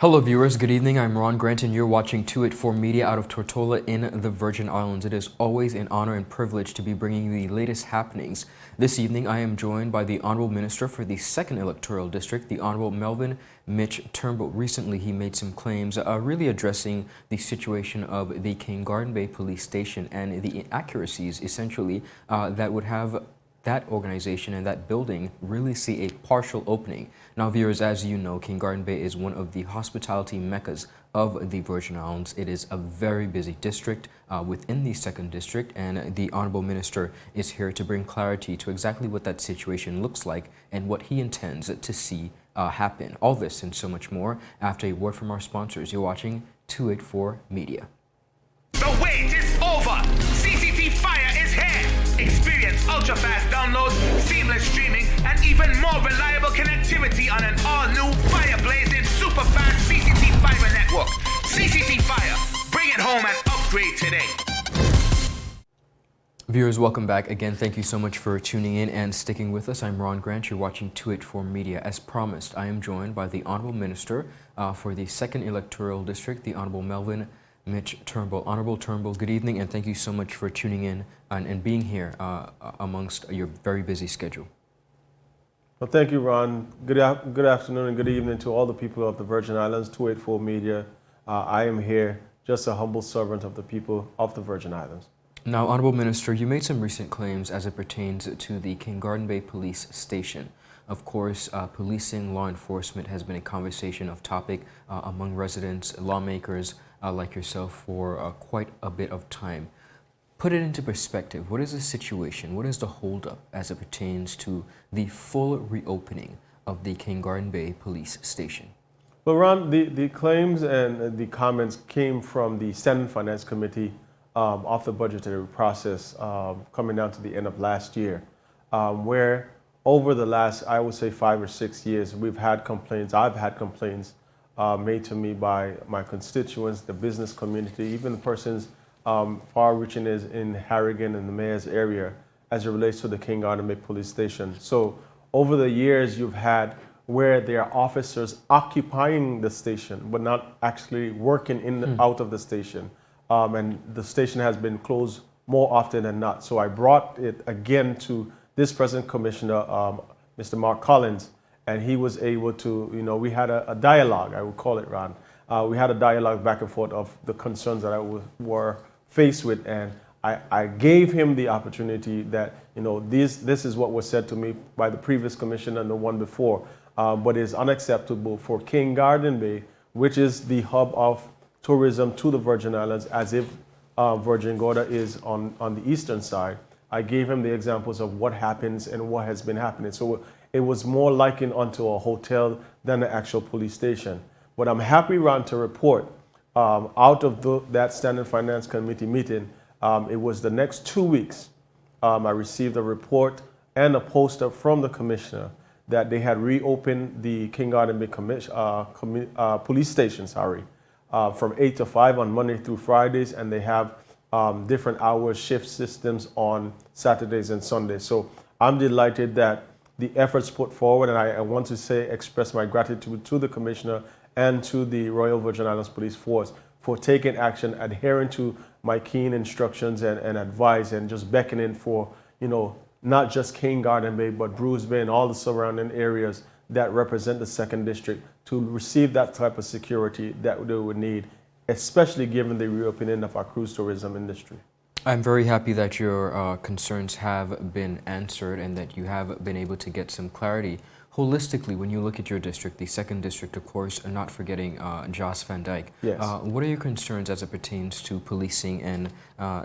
Hello viewers, good evening. I'm Ron Grant and you're watching 284 Media out of Tortola in the Virgin Islands. It is always an honor and privilege to be bringing the latest happenings. This evening I am joined by the Honorable Minister for the 2nd Electoral District, the Honorable Melvin Mitch Turnbull. Recently he made some claims really addressing the situation of the King Garden Bay Police Station and the inaccuracies essentially that would have that organization and that building really see a partial opening. Now viewers, as you know, King Garden Bay is one of the hospitality meccas of the Virgin Islands. It is a very busy district within the 2nd District, and the Honorable Minister is here to bring clarity to exactly what that situation looks like and what he intends to see happen. All this and so much more after a word from our sponsors. You're watching 284 Media. The wait is over! CCT Fire is here! Experience ultra-fast downloads, seamless streaming, and even more reliable connectivity on an all-new fire-blazing super-fast CCT Fiber network. CCT Fire, bring it home and upgrade today. Viewers, welcome back again. Thank you so much for tuning in and sticking with us. I'm Ron Grant. You're watching 284 Media. As promised, I am joined by the Honorable Minister for the 2nd Electoral District, the Honorable Melvin Mitch Turnbull. Honorable Turnbull, good evening, and thank you so much for tuning in and being here amongst your very busy schedule. Well, thank you, Ron. Good afternoon and good evening to all the people of the Virgin Islands, 284 Media. I am here, just a humble servant of the people of the Virgin Islands. Now, Honorable Minister, you made some recent claims as it pertains to the King Garden Bay Police Station. Of course, policing, law enforcement has been a conversation of topic among residents, lawmakers like yourself for quite a bit of time. Put it into perspective. What is the situation? What is the holdup as it pertains to the full reopening of the King Garden Bay Police Station? Well, Ron, the claims and the comments came from the Senate Finance Committee of the budgetary process coming down to the end of last year, where over the last, I would say, 5 or 6 years, we've had complaints. I've had complaints made to me by my constituents, the business community, even the persons far-reaching is in Harrigan and the mayor's area as it relates to the King Garden Bay Police Station. So over the years, you've had where there are officers occupying the station, but not actually working in out of the station. And the station has been closed more often than not. So I brought it again to this present commissioner, Mr. Mark Collins, and he was able to, we had a dialogue, I would call it, Ron. We had a dialogue back and forth of the concerns that were faced with, and I gave him the opportunity that, this is what was said to me by the previous commissioner and the one before, but it's unacceptable for King Garden Bay, which is the hub of tourism to the Virgin Islands, as if Virgin Gorda is on the eastern side. I gave him the examples of what happens and what has been happening. So it was more likened onto a hotel than an actual police station. But I'm happy, Ron, to report out of that Standing Finance Committee meeting, it was the next 2 weeks, I received a report and a poster from the commissioner that they had reopened the King Garden Bay police station, from 8 to 5 on Monday through Fridays, and they have different hour shift systems on Saturdays and Sundays. So I'm delighted that the efforts put forward, and I want to express my gratitude to the commissioner and to the Royal Virgin Islands Police Force for taking action, adhering to my keen instructions and advice, and just beckoning for, not just King Garden Bay, but Bruce Bay and all the surrounding areas that represent the 2nd District to receive that type of security that they would need, especially given the reopening of our cruise tourism industry. I'm very happy that your concerns have been answered and that you have been able to get some clarity. Holistically, when you look at your district, the 2nd District, of course, not forgetting Jos Van Dyke, yes. What are your concerns as it pertains to policing and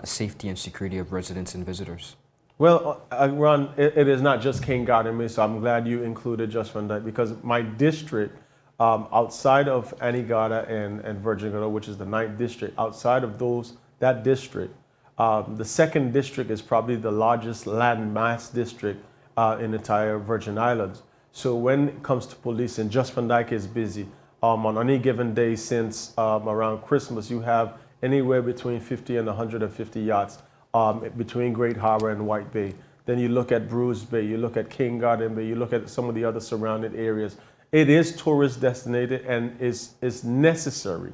safety and security of residents and visitors? Well, Ron, it is not just King Garden Bay, so I'm glad you included Jos Van Dyke, because my district, outside of Anegada and Virgin Gorda, which is the 9th District, outside of that district, the 2nd District is probably the largest land mass district in the entire Virgin Islands. So when it comes to policing, Jos Van Dyke is busy. On any given day since around Christmas, you have anywhere between 50 and 150 yachts between Great Harbor and White Bay. Then you look at Bruce Bay, you look at King Garden Bay, you look at some of the other surrounding areas. it is tourist designated and is necessary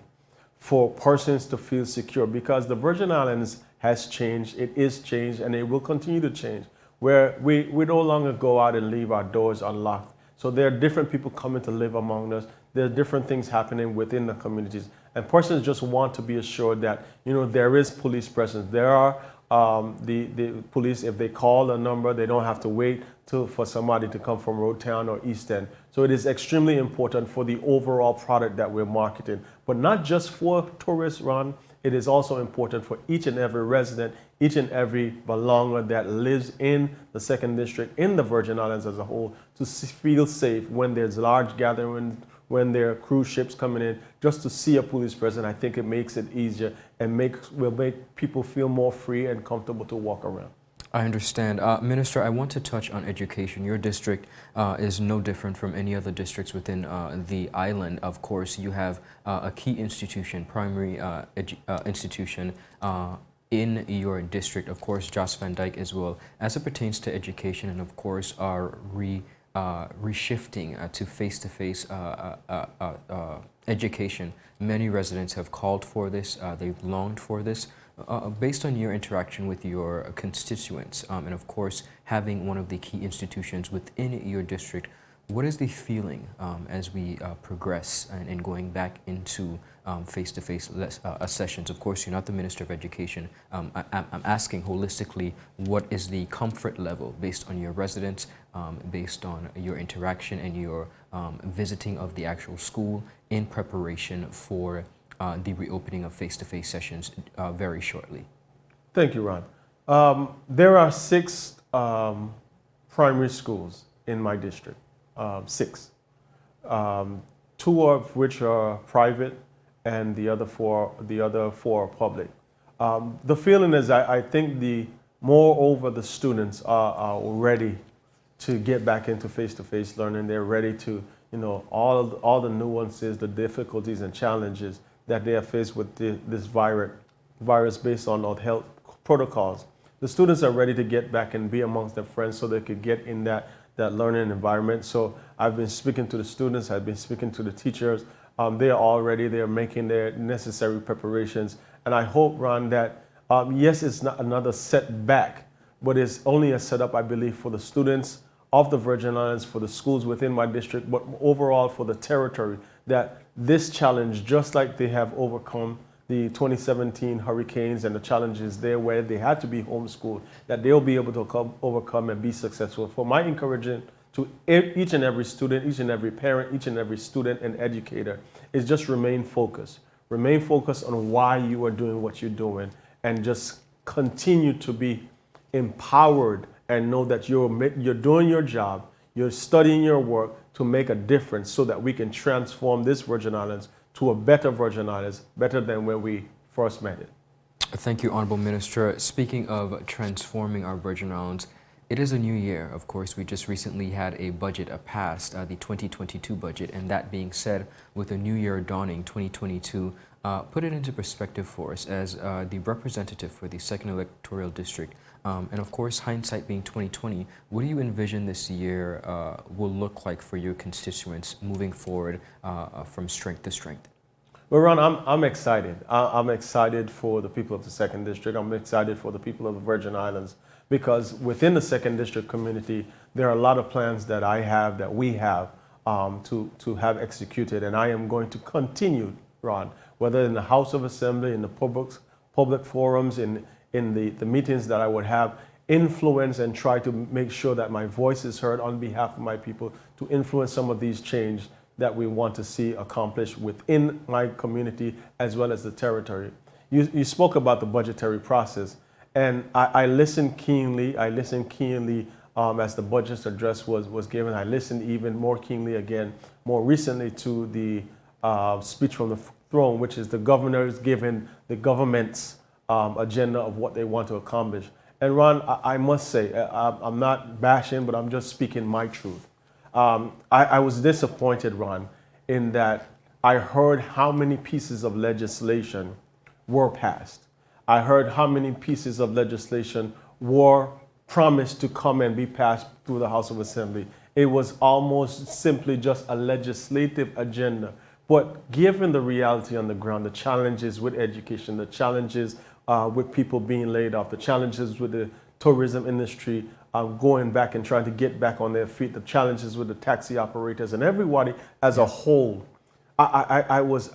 for persons to feel secure because the Virgin Islands has changed, it is changed, and it will continue to change, where we no longer go out and leave our doors unlocked. So there are different people coming to live among us. There are different things happening within the communities. And persons just want to be assured that, there is police presence. There are the police, if they call a number, they don't have to wait for somebody to come from Road Town or East End. So it is extremely important for the overall product that we're marketing. But not just for tourists, Ron, it is also important for each and every resident, each and every belonger that lives in the 2nd District, in the Virgin Islands as a whole, to feel safe when there's large gatherings, when there are cruise ships coming in. Just to see a police presence, I think it makes it easier and will make people feel more free and comfortable to walk around. I understand. Minister, I want to touch on education. Your district is no different from any other districts within the island. Of course, you have a key institution, primary institution in your district, of course, Jos Van Dyke as well, as it pertains to education and, of course, our reshifting to face-to-face education. Many residents have called for this. They've longed for this. Based on your interaction with your constituents and, of course, having one of the key institutions within your district, what is the feeling as we progress and going back into face-to-face sessions? Of course, you're not the Minister of Education. I'm asking holistically, what is the comfort level based on your residents, based on your interaction and your visiting of the actual school in preparation for the reopening of face-to-face sessions very shortly? Thank you, Ron. There are 6 primary schools in my district, 6. 2 of which are private and the other 4 are public. The feeling is I think moreover the students are ready to get back into face-to-face learning. They're ready to, all the nuances, the difficulties and challenges that they are faced with this virus based on health protocols. The students are ready to get back and be amongst their friends so they could get in that learning environment. So I've been speaking to the students, I've been speaking to the teachers. They are all ready, they are making their necessary preparations. And I hope, Ron, that yes, it's not another setback, but it's only a setup, I believe, for the students of the Virgin Islands, for the schools within my district, but overall for the territory, that this challenge, just like they have overcome the 2017 hurricanes and the challenges there where they had to be homeschooled, that they'll be able to overcome and be successful. For my encouragement to each and every student, each and every parent, each and every student and educator is just remain focused. Remain focused on why you are doing what you're doing and just continue to be empowered and know that you're doing your job, you're studying your work to make a difference so that we can transform this Virgin Islands to a better Virgin Islands, better than when we first met it. Thank you, Honorable Minister. Speaking of transforming our Virgin Islands, it is a new year. Of course, we just recently had a budget passed, the 2022 budget, and that being said, with a new year dawning, 2022, put it into perspective for us as the representative for the 2nd Electoral District. And of course, hindsight being 2020, what do you envision this year will look like for your constituents moving forward from strength to strength? Well, Ron, I'm excited. I'm excited for the people of the 2nd District. I'm excited for the people of the Virgin Islands because within the 2nd District community, there are a lot of plans that we have to have executed. And I am going to continue, Ron, whether in the House of Assembly, in the public forums, in the meetings that I would have, influence and try to make sure that my voice is heard on behalf of my people to influence some of these changes that we want to see accomplished within my community as well as the territory. You spoke about the budgetary process, and I listened keenly. I listened keenly as the budget address was given. I listened even more keenly again, more recently to the speech from the throne, which is the governor's giving the government's agenda of what they want to accomplish. And Ron, I must say, I'm not bashing, but I'm just speaking my truth. I was disappointed, Ron, in that I heard how many pieces of legislation were passed. I heard how many pieces of legislation were promised to come and be passed through the House of Assembly. it was almost simply just a legislative agenda. But given the reality on the ground, the challenges with education, the challenges with people being laid off, the challenges with the tourism industry going back and trying to get back on their feet, the challenges with the taxi operators and everybody as a whole, I was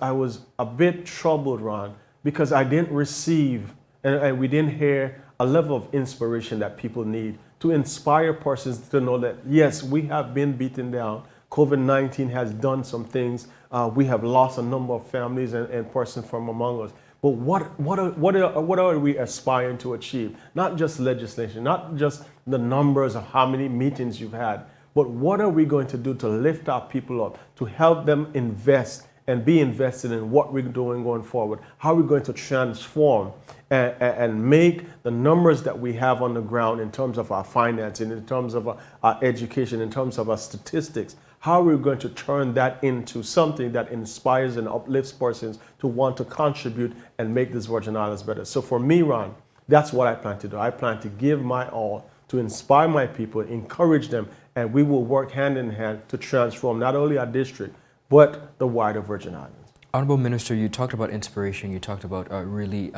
a bit troubled, Ron, because I didn't receive and we didn't hear a level of inspiration that people need to inspire persons to know that, yes, we have been beaten down. COVID-19 has done some things. We have lost a number of families and persons from among us. But what are we aspiring to achieve? Not just legislation, not just the numbers of how many meetings you've had, but what are we going to do to lift our people up, to help them invest and be invested in what we're doing going forward? How are we going to transform and make the numbers that we have on the ground in terms of our financing, in terms of our education, in terms of our statistics? How are we going to turn that into something that inspires and uplifts persons to want to contribute and make this Virgin Islands better? So for me, Ron, that's what I plan to do. I plan to give my all to inspire my people, encourage them, and we will work hand in hand to transform not only our district, but the wider Virgin Islands. Honorable Minister, you talked about inspiration. You talked about really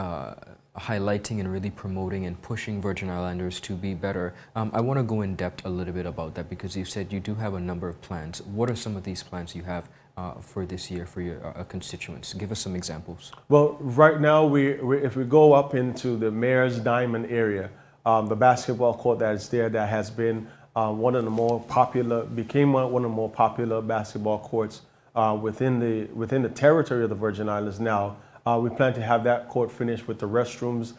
highlighting and really promoting and pushing Virgin Islanders to be better. I want to go in depth a little bit about that because you said you do have a number of plans. What are some of these plans you have for this year for your constituents? Give us some examples. Well, right now, if we go up into the Mayor's Diamond area, the basketball court that is there that has been one of the more popular basketball courts within the territory of the Virgin Islands now. We plan to have that court finished with the restrooms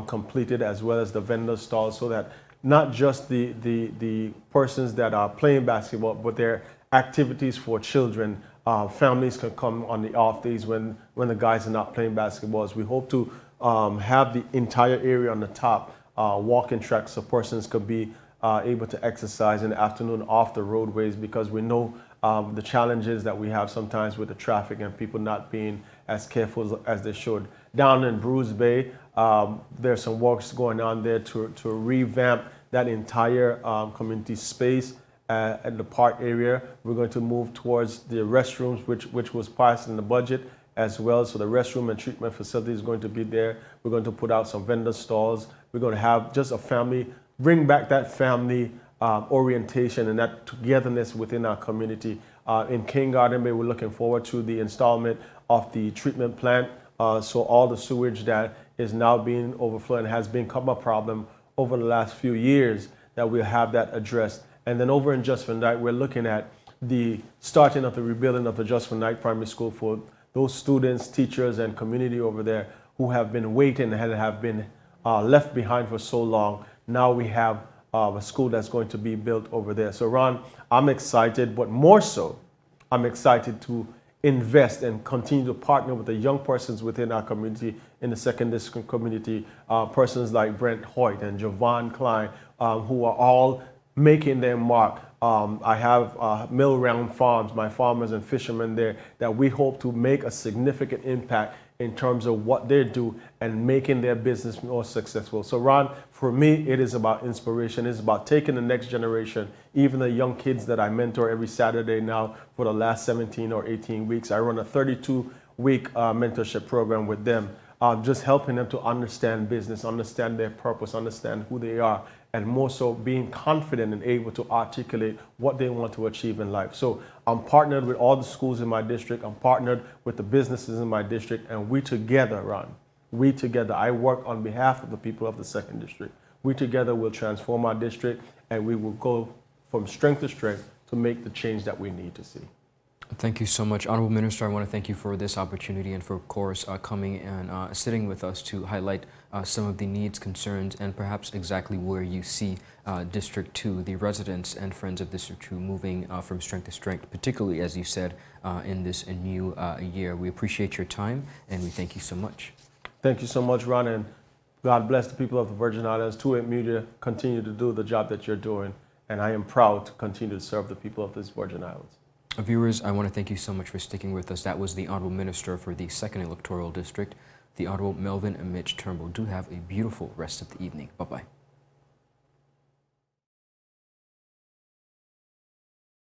completed as well as the vendor stalls so that not just the persons that are playing basketball, but their activities for children, families can come on the off days when the guys are not playing basketball. We hope to have the entire area on the top walking tracks so persons could be able to exercise in the afternoon off the roadways because we know the challenges that we have sometimes with the traffic and people not being as careful as they should. Down in Bruce Bay, there's some works going on there to revamp that entire community space at the park area. We're going to move towards the restrooms, which was passed in the budget as well. So the restroom and treatment facility is going to be there. We're going to put out some vendor stalls. We're going to have just a family, bring back that family orientation and that togetherness within our community. In King Garden Bay, we're looking forward to the installment of the treatment plant. So all the sewage that is now being overflowed and has become a problem over the last few years, that we'll have that addressed. And then over in Just for Night, we're looking at the starting of the rebuilding of the Just for Night Primary School for those students, teachers, and community over there who have been waiting and have been left behind for so long. Now we have a school that's going to be built over there. So Ron, I'm excited, but more so, I'm excited to invest and continue to partner with the young persons within our community, in the second district community, persons like Brent Hoyt and Javon Klein, who are all making their mark. I have Mill Round Farms, my farmers and fishermen there, that we hope to make a significant impact in terms of what they do and making their business more successful. So Ron, for me, it is about inspiration. It's about taking the next generation, even the young kids that I mentor every Saturday now for the last 17 or 18 weeks. I run a 32-week mentorship program with them, just helping them to understand business, understand their purpose, understand who they are, and more so being confident and able to articulate what they want to achieve in life. So I'm partnered with all the schools in my district. I'm partnered with the businesses in my district, and we together, Ron, we together, I work on behalf of the people of the second district. We together will transform our district, and we will go from strength to strength to make the change that we need to see. Thank you so much. Honorable Minister, I want to thank you for this opportunity and for, of course, coming and sitting with us to highlight some of the needs, concerns, and perhaps exactly where you see District 2, the residents and friends of District 2 moving from strength to strength, particularly, as you said, in this new year. We appreciate your time, and we thank you so much. Thank you so much, Ron, and God bless the people of the Virgin Islands. 2 Media, continue to do the job that you're doing, and I am proud to continue to serve the people of this Virgin Islands. Viewers, I want to thank you so much for sticking with us. That was the Honorable Minister for the 2nd Electoral District, the Honorable Melvin and Mitch Turnbull. Do have a beautiful rest of the evening. Bye-bye.